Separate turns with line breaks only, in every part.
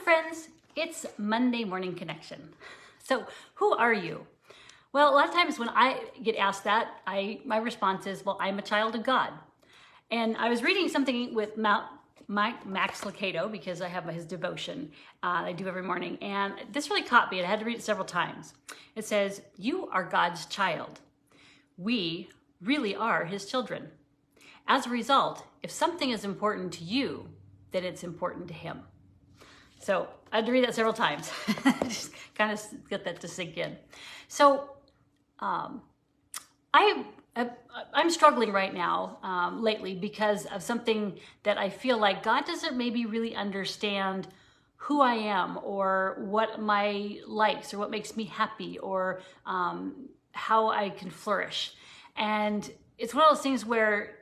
friends, it's Monday Morning Connection. So who are you? Well, a lot of times when I get asked that, my response is, well, I'm a child of God. And I was reading something with Max Lucado, because I have his devotion I do every morning, and this really caught me, and I had to read it several times. It says, you are God's child. We really are his children. As a result, if something is important to you, then it's important to him. So I had to read that several times, just kind of get that to sink in. So I'm struggling right now lately because of something that I feel like God doesn't maybe really understand who I am, or what my likes, or what makes me happy, or how I can flourish. And it's one of those things where,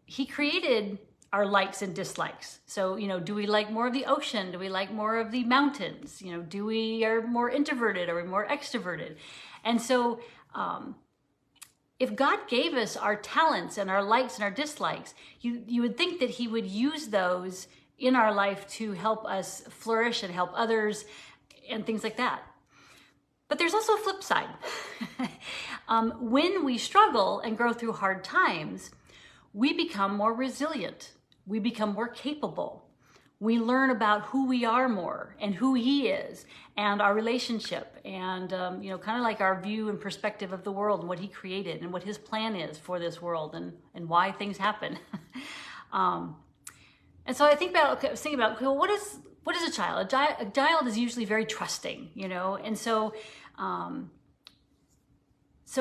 he created our likes and dislikes. So, do we like more of the ocean? Do we like more of the mountains? Do we are more introverted? Are we more extroverted? And so, if God gave us our talents and our likes and our dislikes, you would think that he would use those in our life to help us flourish and help others and things like that. But there's also a flip side. When we struggle and go through hard times, we become more resilient. We become more capable. We learn about who we are more, and who he is, and our relationship, and kind of like our view and perspective of the world, and what he created, and what his plan is for this world, and why things happen. And so I was thinking about, what is a child? A child is usually very trusting, and so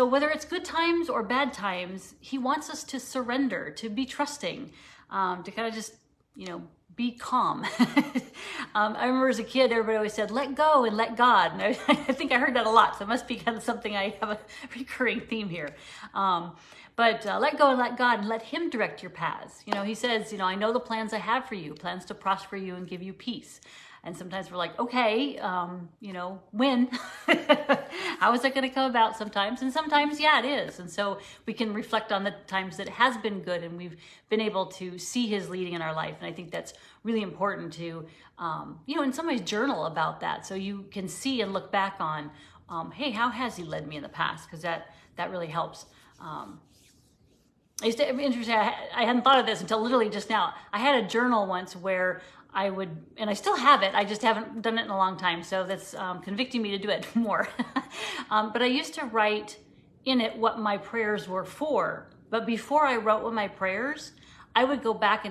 whether it's good times or bad times, he wants us to surrender, to be trusting, to kind of just, be calm. I remember as a kid, everybody always said, let go and let God. And I think I heard that a lot. So it must be kind of something I have a recurring theme here. But let go and let God, and let him direct your paths. He says, I know the plans I have for you, plans to prosper you and give you peace. And sometimes we're like, okay, when? How is that going to come about sometimes? And sometimes, yeah, it is. And so we can reflect on the times that it has been good, and we've been able to see his leading in our life. And I think that's really important to, in some ways journal about that, so you can see and look back on, hey, how has he led me in the past? Because that really helps. I hadn't thought of this until literally just now. I had a journal once where I would, and I still have it, I just haven't done it in a long time, so that's convicting me to do it more. But I used to write in it what my prayers were for. But before I wrote what my prayers, I would go back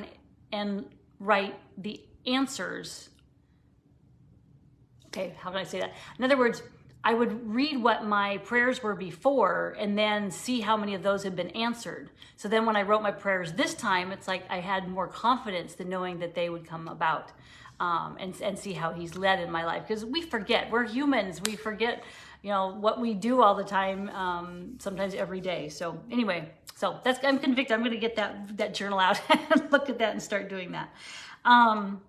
and write the answers. Okay, how can I say that? In other words, I would read what my prayers were before, and then see how many of those had been answered. So then when I wrote my prayers this time, it's like I had more confidence than knowing that they would come about, and see how he's led in my life. Because we forget, we're humans, we forget, what we do all the time, sometimes every day. So anyway, I'm convicted. I'm going to get that journal out and look at that and start doing that.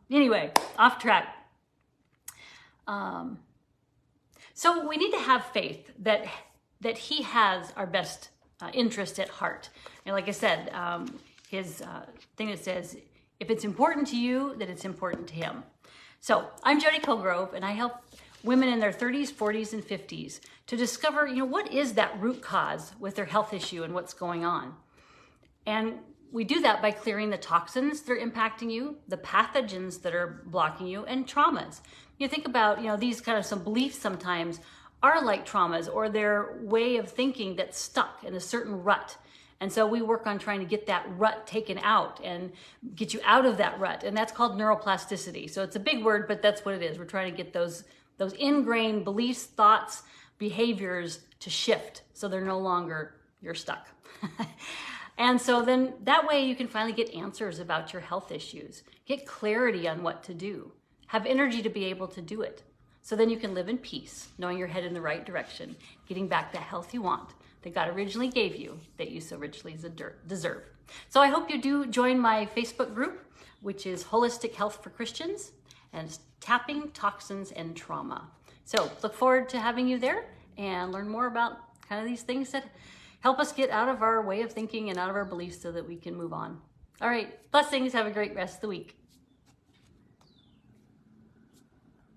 Anyway, off track. So we need to have faith that he has our best interest at heart. And like I said, his thing that says, if it's important to you, then it's important to him. So I'm Jody Kilgrove, and I help women in their 30s, 40s, and 50s to discover, what is that root cause with their health issue and what's going on. And we do that by clearing the toxins that are impacting you, the pathogens that are blocking you, and traumas. You think about, these kind of some beliefs sometimes are like traumas, or their way of thinking that's stuck in a certain rut. And so we work on trying to get that rut taken out and get you out of that rut. And that's called neuroplasticity. So it's a big word, but that's what it is. We're trying to get those ingrained beliefs, thoughts, behaviors to shift, so they're no longer, you're stuck. And so then that way you can finally get answers about your health issues, get clarity on what to do, have energy to be able to do it. So then you can live in peace, knowing you're headed in the right direction, getting back the health you want, that God originally gave you, that you so richly deserve. So I hope you do join my Facebook group, which is Holistic Health for Christians, and it's Tapping Toxins and Trauma. So look forward to having you there and learn more about kind of these things that help us get out of our way of thinking and out of our beliefs so that we can move on. All right, blessings. Have a great rest of the week.